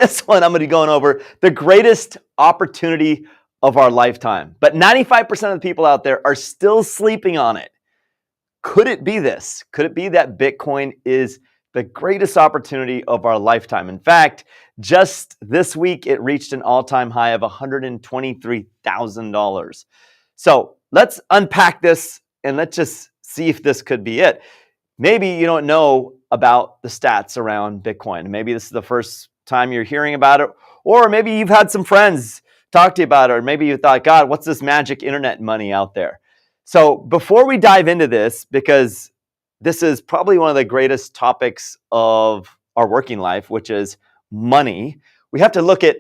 This one I'm going to be going over the greatest opportunity of our lifetime. But 95% of the people out there are still sleeping on it. Could it be this? Could it be that Bitcoin is the greatest opportunity of our lifetime? In fact, just this week, it reached an all-time high of $123,000. So let's unpack this and let's just see if this could be it. Maybe you don't know about the stats around Bitcoin. Maybe this is the first time you're hearing about it, or maybe you've had some friends talk to you about it, or maybe you thought, God, what's this magic internet money out there? So before we dive into this, because this is probably one of the greatest topics of our working life, which is money, we have to look at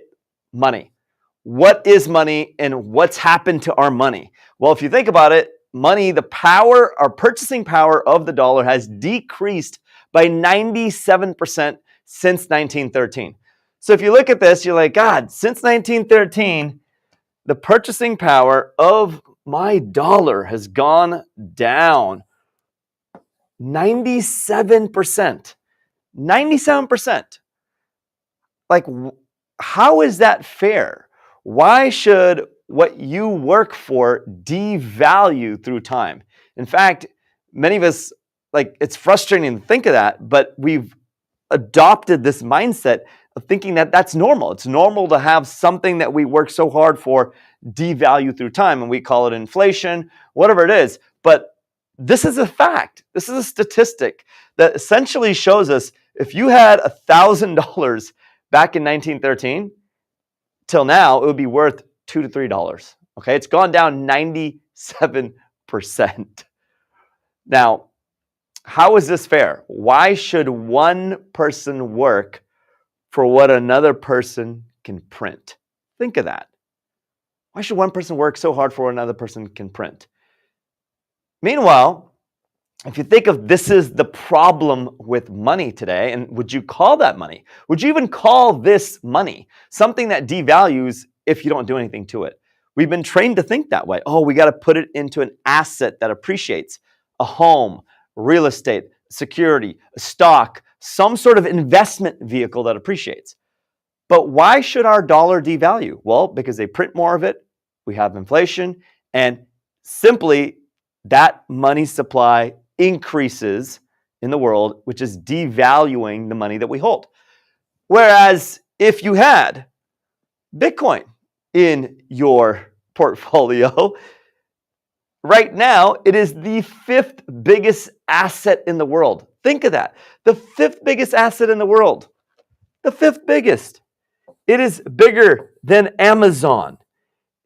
money. What is money and what's happened to our money? Well, if you think about it, money, the power, our purchasing power of the dollar has decreased by 97% since 1913. So if you look at this, you're like, God, since 1913, the purchasing power of my dollar has gone down 97%. 97%. Like, how is that fair? Why should what you work for devalue through time? In fact, many of us, like, it's frustrating to think of that, but we've adopted this mindset of thinking that that's normal. It's normal to have something that we work so hard for devalue through time, and we call it inflation, whatever it is. But this is a fact. This is a statistic that essentially shows us if you had $1,000 back in 1913, till now, it would be worth $2 to $3. Okay, it's gone down 97%. Now, how is this fair? Why should one person work for what another person can print? Think of that. Why should one person work so hard for what another person can print? Meanwhile, if you think of this is the problem with money today, and would you call that money? Would you even call this money? Something that devalues if you don't do anything to it. We've been trained to think that way. Oh, we got to put it into an asset that appreciates. A home, real estate, security, a stock, some sort of investment vehicle that appreciates. But why should our dollar devalue? Well, because they print more of it, we have inflation, and simply that money supply increases in the world, which is devaluing the money that we hold. Whereas if you had Bitcoin in your portfolio, right now, it is the fifth biggest asset in the world. Think of that. The fifth biggest asset in the world. The fifth biggest. It is bigger than Amazon.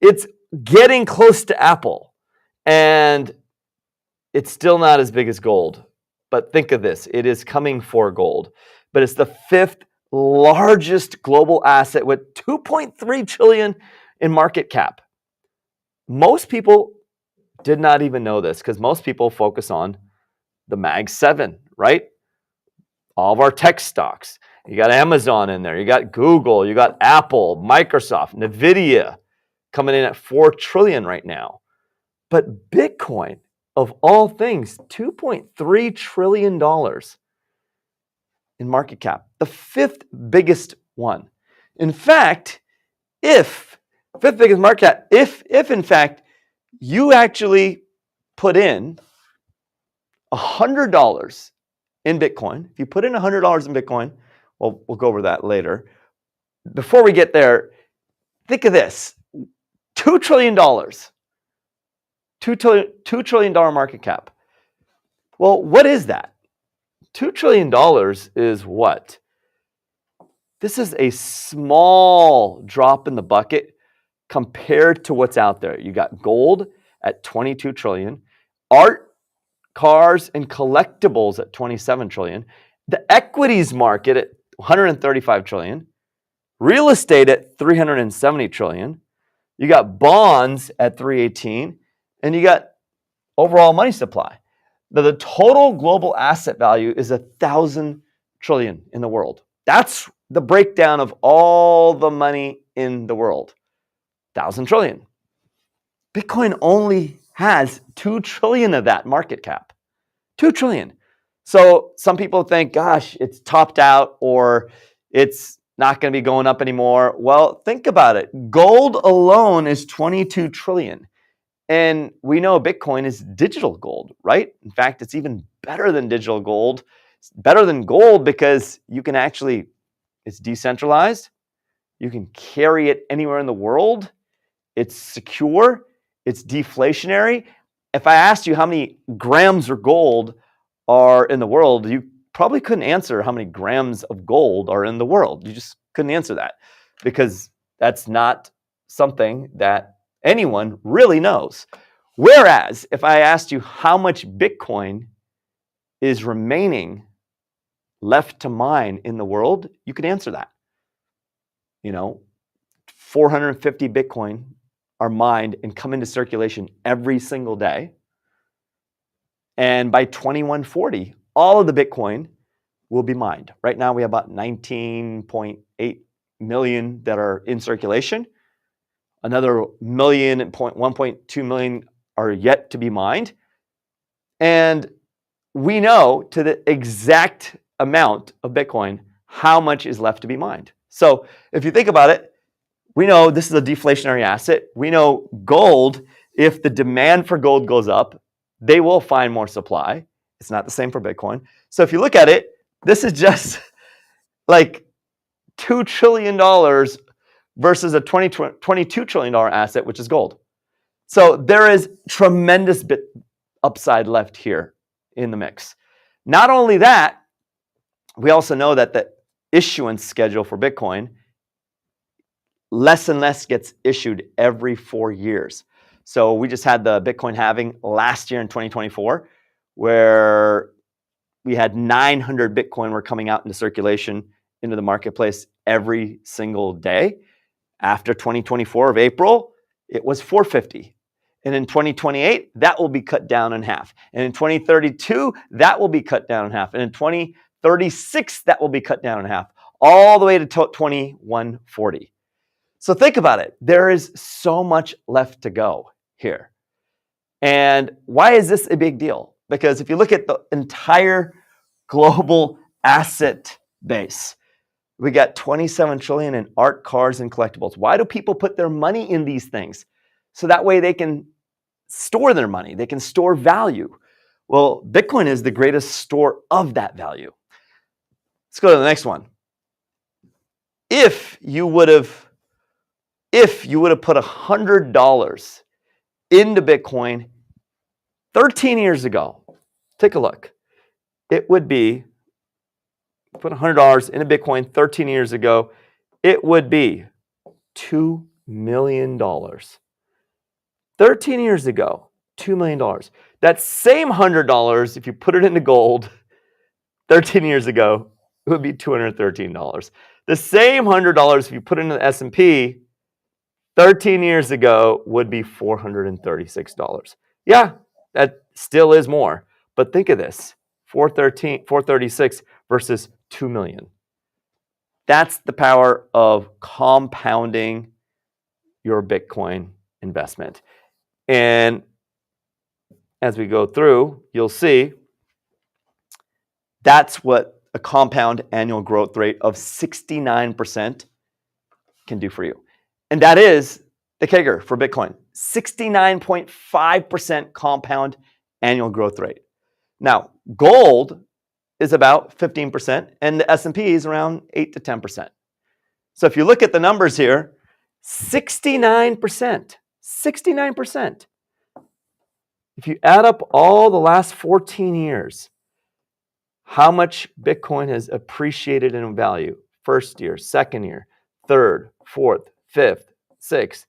It's getting close to Apple. And it's still not as big as gold. But think of this. It is coming for gold. But it's the fifth largest global asset with $2.3 trillion in market cap. Most people did not even know this because most people focus on the Mag 7, right? All of our tech stocks. You got Amazon in there. You got Google. You got Apple, Microsoft, NVIDIA coming in at $4 trillion right now. But Bitcoin, of all things, $2.3 trillion in market cap. The fifth biggest one. In fact, fifth biggest market cap, if in fact you actually put in $100 in Bitcoin, if you put in $100 in Bitcoin, well, we'll go over that later. Before we get there, think of this, $2 trillion, $2 trillion market cap. Well, what is that? $2 trillion is what? This is a small drop in the bucket compared to what's out there. You got gold at 22 trillion, art, cars, and collectibles at 27 trillion, the equities market at 135 trillion, real estate at 370 trillion, you got bonds at 318, and you got overall money supply. Now, the total global asset value is 1,000 trillion in the world. That's the breakdown of all the money in the world. 1,000 trillion. Bitcoin only has 2 trillion of that market cap. 2 trillion. So some people think, gosh, it's topped out or it's not going to be going up anymore. Well, think about it. Gold alone is 22 trillion. And we know Bitcoin is digital gold, right? In fact, it's even better than digital gold. It's better than gold because you can actually, it's decentralized. You can carry it anywhere in the world. It's secure. It's deflationary. If I asked you how many grams of gold are in the world, you probably couldn't answer how many grams of gold are in the world. You just couldn't answer that because that's not something that anyone really knows. Whereas if I asked you how much Bitcoin is remaining left to mine in the world, you could answer that. 450 Bitcoin are mined and come into circulation every single day. And by 2140, all of the Bitcoin will be mined. Right now, we have about 19.8 million that are in circulation. Another 1.2 million are yet to be mined. And we know to the exact amount of Bitcoin how much is left to be mined. So if you think about it, we know this is a deflationary asset. We know gold, if the demand for gold goes up, they will find more supply. It's not the same for Bitcoin. So if you look at it, this is just like $2 trillion versus a $22 trillion asset, which is gold. So there is tremendous upside left here in the mix. Not only that, we also know that the issuance schedule for Bitcoin, less and less gets issued every 4 years. So we just had the Bitcoin halving last year in 2024, where we had 900 Bitcoin were coming out into circulation into the marketplace every single day. After 2024 of April, it was 450. And in 2028, that will be cut down in half. And in 2032, that will be cut down in half. And in 2036, that will be cut down in half, all the way to 2140. So think about it. There is so much left to go here. And why is this a big deal? Because if you look at the entire global asset base, we got 27 trillion in art, cars, and collectibles. Why do people put their money in these things? So that way they can store their money. They can store value. Well, Bitcoin is the greatest store of that value. Let's go to the next one. If you would have put $100 into Bitcoin 13 years ago, take a look. It would be, put $100 into Bitcoin 13 years ago, it would be $2 million. 13 years ago, $2 million. That same $100, if you put it into gold 13 years ago, it would be $213. The same $100, if you put it into the S&P 13 years ago, would be $436. Yeah, that still is more. But think of this, 436 versus 2 million. That's the power of compounding your Bitcoin investment. And as we go through, you'll see that's what a compound annual growth rate of 69% can do for you. And that is the CAGR for Bitcoin, 69.5% compound annual growth rate. Now, gold is about 15%, and the S&P is around 8 to 10%. So if you look at the numbers here, 69%. If you add up all the last 14 years, how much Bitcoin has appreciated in value, first year, second year, third, fourth, fifth, sixth,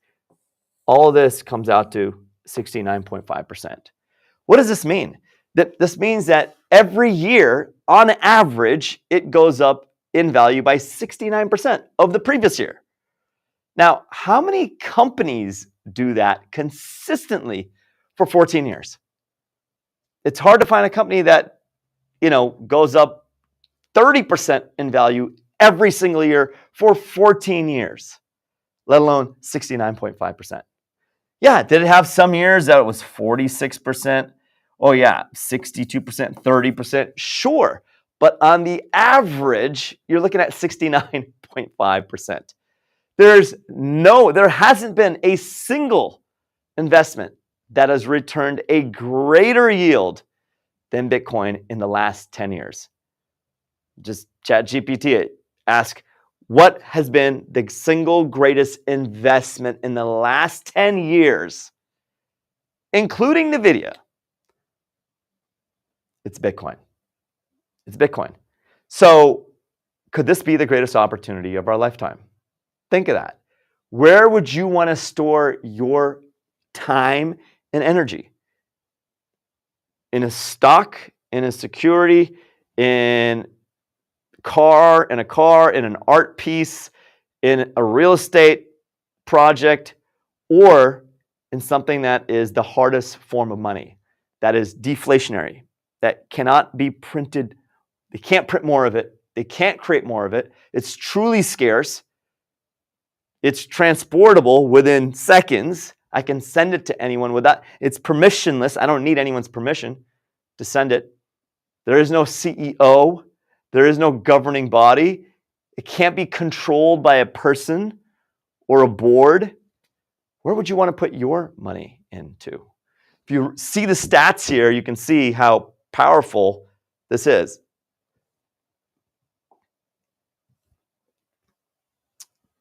all of this comes out to 69.5%. What does this mean? This means that every year, on average, it goes up in value by 69% of the previous year. Now, how many companies do that consistently for 14 years? It's hard to find a company that, goes up 30% in value every single year for 14 years, let alone 69.5%. Yeah, did it have some years that it was 46%? Oh yeah, 62%, 30%? Sure. But on the average, you're looking at 69.5%. There hasn't been a single investment that has returned a greater yield than Bitcoin in the last 10 years. Just ChatGPT it. Ask, what has been the single greatest investment in the last 10 years, including NVIDIA? It's Bitcoin. It's Bitcoin. So could this be the greatest opportunity of our lifetime? Think of that. Where would you want to store your time and energy? In a stock, in a security, in a car, in an art piece, in a real estate project, or in something that is the hardest form of money, that is deflationary, that cannot be printed. They can't print more of it. They can't create more of it. It's truly scarce. It's transportable within seconds. I can send it to anyone without, it's permissionless. I don't need anyone's permission to send it. There is no CEO. There is no governing body. It can't be controlled by a person or a board. Where would you want to put your money into? If you see the stats here, you can see how powerful this is.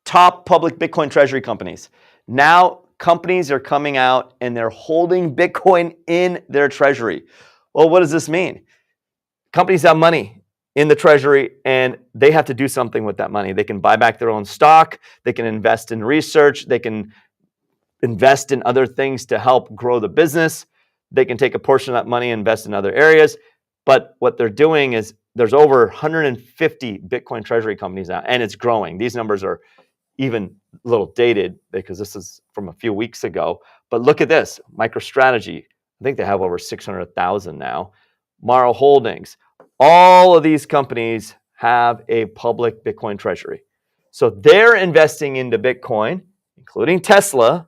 Top public Bitcoin treasury companies. Now companies are coming out and they're holding Bitcoin in their treasury. Well, what does this mean? Companies have money in the treasury and they have to do something with that money. They can buy back their own stock. They can invest in research. They can invest in other things to help grow the business. They can take a portion of that money and invest in other areas. But what they're doing is there's over 150 Bitcoin treasury companies now, and it's growing. These numbers are even a little dated because this is from a few weeks ago. But look at this, MicroStrategy. I think they have over 600,000 now. Morrow Holdings. All of these companies have a public Bitcoin treasury. So they're investing into Bitcoin, including Tesla,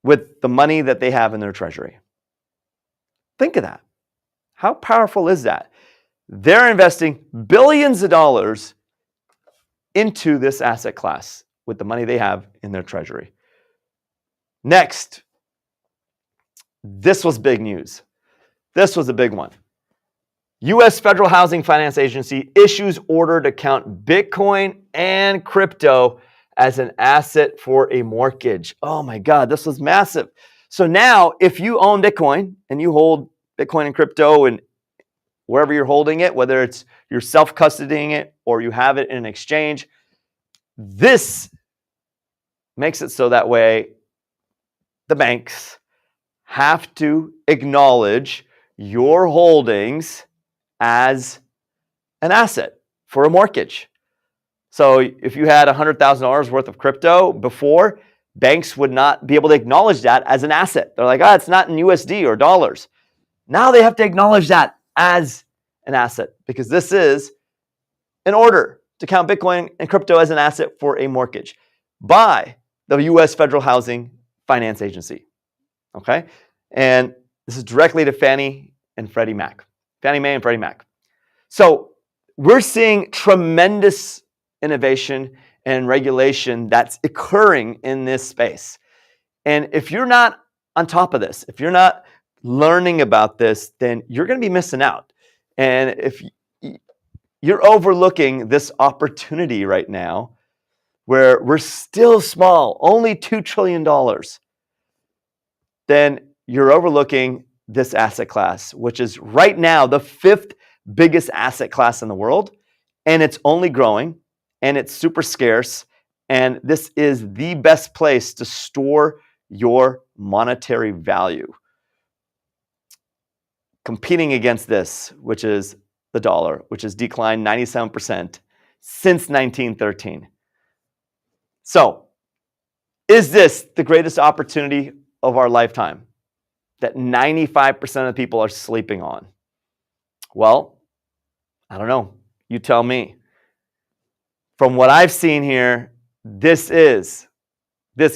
with the money that they have in their treasury. Think of that. How powerful is that? They're investing billions of dollars into this asset class with the money they have in their treasury. Next, this was big news. This was a big one. U.S. Federal Housing Finance Agency issues order to count Bitcoin and crypto as an asset for a mortgage. Oh my God, this was massive. So now if you own Bitcoin and you hold Bitcoin and crypto and wherever you're holding it, whether it's you're self-custodying it or you have it in an exchange, this makes it so that way the banks have to acknowledge your holdings as an asset for a mortgage. So if you had $100,000 worth of crypto before, banks would not be able to acknowledge that as an asset. They're like, it's not in USD or dollars. Now they have to acknowledge that as an asset because this is an order to count Bitcoin and crypto as an asset for a mortgage by the U.S. Federal Housing Finance Agency. Okay? And this is directly to Fannie and Freddie Mac. Fannie Mae and Freddie Mac. So we're seeing tremendous innovation and regulation that's occurring in this space. And if you're not on top of this, if you're not learning about this, then you're going to be missing out. And if you're overlooking this opportunity right now, where we're still small, only $2 trillion, then you're overlooking this asset class, which is right now the 5th biggest asset class in the world. And it's only growing and it's super scarce. And this is the best place to store your monetary value. Competing against this, which is the dollar, which has declined 97% since 1913. So, is this the greatest opportunity of our lifetime that 95% of people are sleeping on? Well, I don't know. You tell me. From what I've seen here, this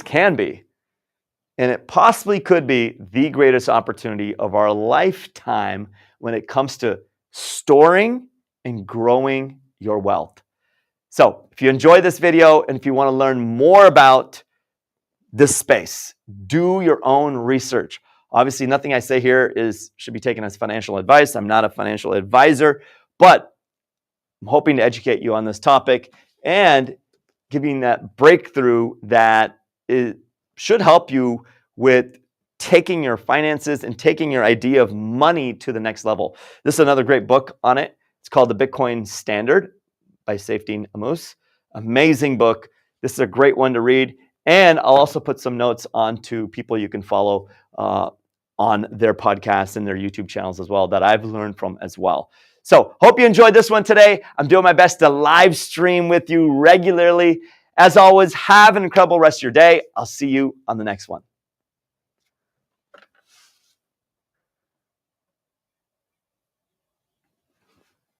can be, and it possibly could be the greatest opportunity of our lifetime when it comes to storing and growing your wealth. So if you enjoyed this video and if you want to learn more about this space, do your own research. Obviously, nothing I say here should be taken as financial advice. I'm not a financial advisor, but I'm hoping to educate you on this topic and giving that breakthrough that should help you with taking your finances and taking your idea of money to the next level. This is another great book on it. It's called The Bitcoin Standard by Saifedean Ammous. Amazing book. This is a great one to read. And I'll also put some notes onto people you can follow on their podcasts and their YouTube channels as well that I've learned from as well. So hope you enjoyed this one today. I'm doing my best to live stream with you regularly. As always, have an incredible rest of your day. I'll see you on the next one.